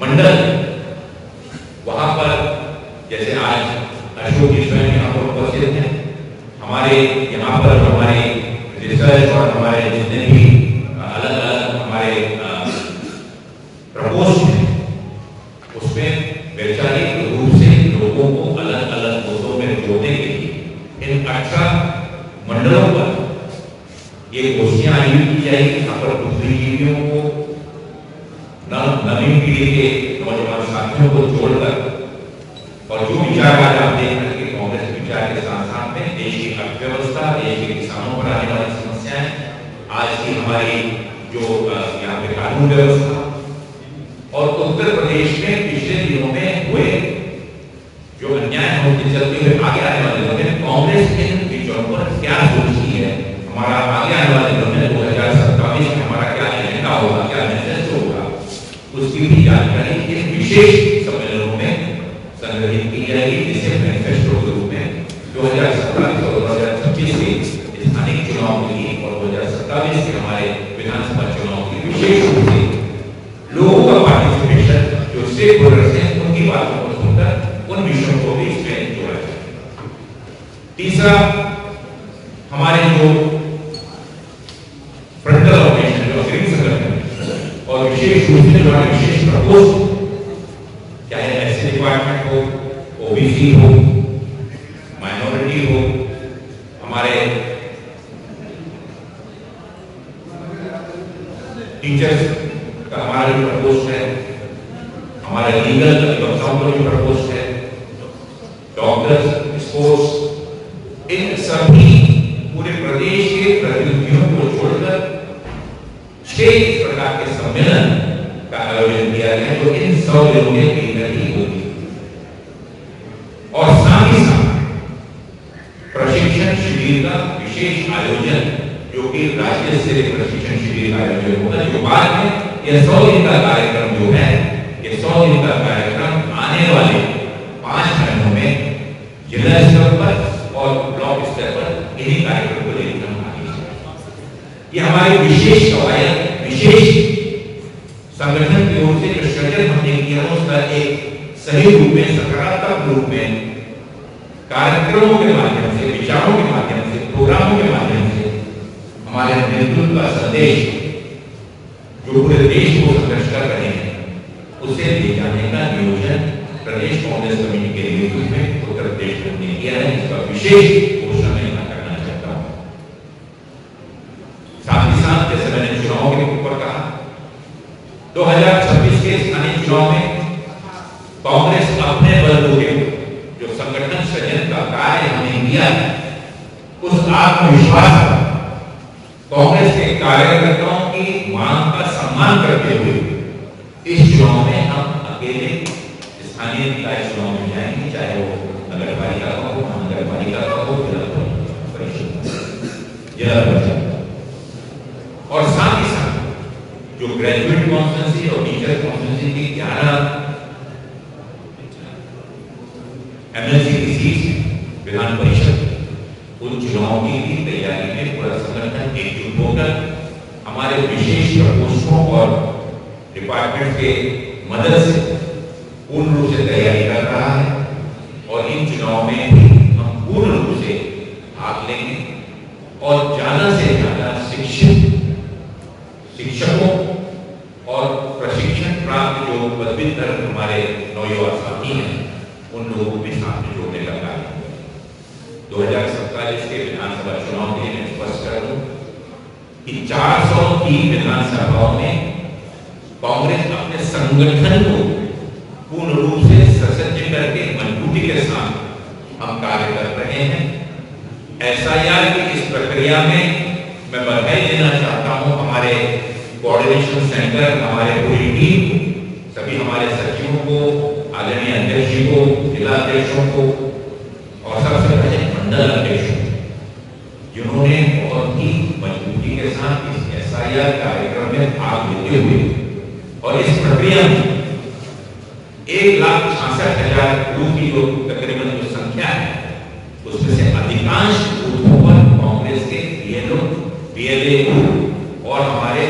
मंडल, वहां पर जैसे आज अशोक जी स्वयं यहाँ पर उपस्थित हैं, हमारे यहाँ पर हमारे रिसर्च और हमारे जितने भी अलग अलग हमारे प्रपोज हैं, उसमें वैचारिक रूप से लोगों को अलग अलग मुद्दों में जोड़ने के लिए इन 18 मंडलों पर ये गोष्ठियां आयोजित की जाएगी। यहाँ पर बुद्धिजीवियों को, नवीन पीढ़ी के नौजवान साथियों को जोड़कर, और जो विचार आज आप देख रहे हैं कि कांग्रेस विचार के साथ साथ में देश की अर्थव्यवस्था, देश के किसानों पर आने वाली समस्याएं, आज की हमारी जो यहाँ पे कानून व्यवस्था, और उत्तर प्रदेश में पिछले दिनों में हुए जो अन्याय होते चलते हुए आगे आने वाले दिनों में कांग्रेस इन विचारों पर क्या सोचती है, हमारा आगे आने वाले दिनों में 2027 में हमारा क्या एजेंडा होगा, क्या मैनिफेस्टो होगा, उसकी भी जानकारी इन विशेष सम्मेलनों में संग्रहित की जाएगी, जिसे मैनिफेस्टो के रूप में 2027 और 2026 के स्थानीय चुनाव के लिए और 2027 के हमारे विधानसभा चुनाव के लिए विशेष रूप से लोगों का पार्टिसिपेशन, जो स्टेक होल्डर्स हैं, उनकी बातों को सुनकर उन विषयों को भी इसमें जोड़ा जाए। तीसरा, हमारे जो फ्रंटल ऑर्गेनाइजेशन, जो अग्रिम संगठन और विशेष रूप से जो विशेष प्रपोज, चाहे एससी डिपार्टमेंट हो, ओबीसी हो, माइनॉरिटी हो, हमारे टीचर्स का हमारा जो प्रपोज है, हमारे लीगल अधिवक्ताओं का जो प्रपोज है, डॉक्टर्स, स्पोर्ट्स, इन सभी पूरे प्रदेश के प्रतिनिधियों को जोड़कर 6 इस प्रकार के सम्मेलन का आयोजन किया गया, जो इन 100 दिनों के भीतर ही होगी। और साथ ही साथ प्रशिक्षण शिविर का विशेष आयोजन, जो कि राज्य स्तरीय प्रशिक्षण शिविर का आयोजन होगा, जो बाद में यह 100 दिन का कार्यक्रम जो है, ये 100 दिन का कार्यक्रम आने वाले 5 महीनों में जिला स्तर पर और ब्लॉक स्तर पर इन्हीं कार्यक्रम को लेकर हम आगे, ये हमारी विशेष कवायद, विशेष संगठन की ओर से जो सृजन हमने किया, उसका एक सही रूप में, सकारात्मक रूप में कार्यक्रमों के माध्यम से, विचारों के माध्यम से, प्रोग्रामों के माध्यम से हमारे नेतृत्व का संदेश जो पूरे देश को संघर्ष कर रहे हैं, उसे ले जाने का नियोजन प्रदेश कांग्रेस कमेटी के नेतृत्व में उत्तर प्रदेश ने किया है, इसका विशेष घोषणा मैं यहाँ करना चाहता हूँ। साथ ही साथ जैसे मैंने चुनाव के ऊपर कहा, 2026 के स्थानीय चुनाव में कांग्रेस अपने बलबूते जो संगठन सृजन का कार्य हमें दिया है, उस आत्मविश्वास कांग्रेस के कार्यकर्ताओं की मांग का सम्मान करते हुए इस चुनाव में हम अकेले स्थानीय निकाय चुनाव में जाएंगे, चाहे वो नगर पालिका का हो, महानगर पालिका का हो, जिला परिषद, जिला परिषद। और साथ ही साथ जो ग्रेजुएट कॉन्स्टिट्यूंसी और टीचर कॉन्स्टिट्यूंसी की 11 एमएलसी की सीट विधान परिषद, उन चुनाव की भी तैयारी में पूरा संगठन एकजुट होकर हमारे विशेष प्रकोष्ठों और डिपार्टमेंट के मदद से पूर्ण रूप से तैयारी कर रहा है, और इन चुनाव में भी हम पूर्ण रूप से भाग लेंगे और ज्यादा से ज्यादा शिक्षकों और प्रशिक्षण प्राप्त जो पदवीधर हमारे नौयुवा साथी हैं, उन लोगों को भी साथ में जोड़ने का कार्य होगा। 2027 के विधानसभा चुनाव के लिए मैं स्पष्ट कर दूं कि 403 विधानसभाओं में कांग्रेस अपने संगठन को पूर्ण रूप से सशक्त करके मजबूती के साथ हम कार्य कर रहे हैं। एसआईआर की इस प्रक्रिया में मैं बधाई देना चाहता हूं हमारे कोऑर्डिनेशन सेंटर, हमारे पूरी टीम को, सभी हमारे सचिवों को, आदरणीय अध्यक्ष जी को, जिला अध्यक्षों को और सबसे पहले मंडल अध्यक्षों, जिन्होंने बहुत ही मजबूती के साथ इस एसआईआर कार्यक्रम में भाग लेते हुए और इस प्रक्रिया में 1,66,000 बूथ की जो तकरीबन जो संख्या है, उसमें से अधिकांश बूथों पर कांग्रेस के बीएलओ, बीएलए और हमारे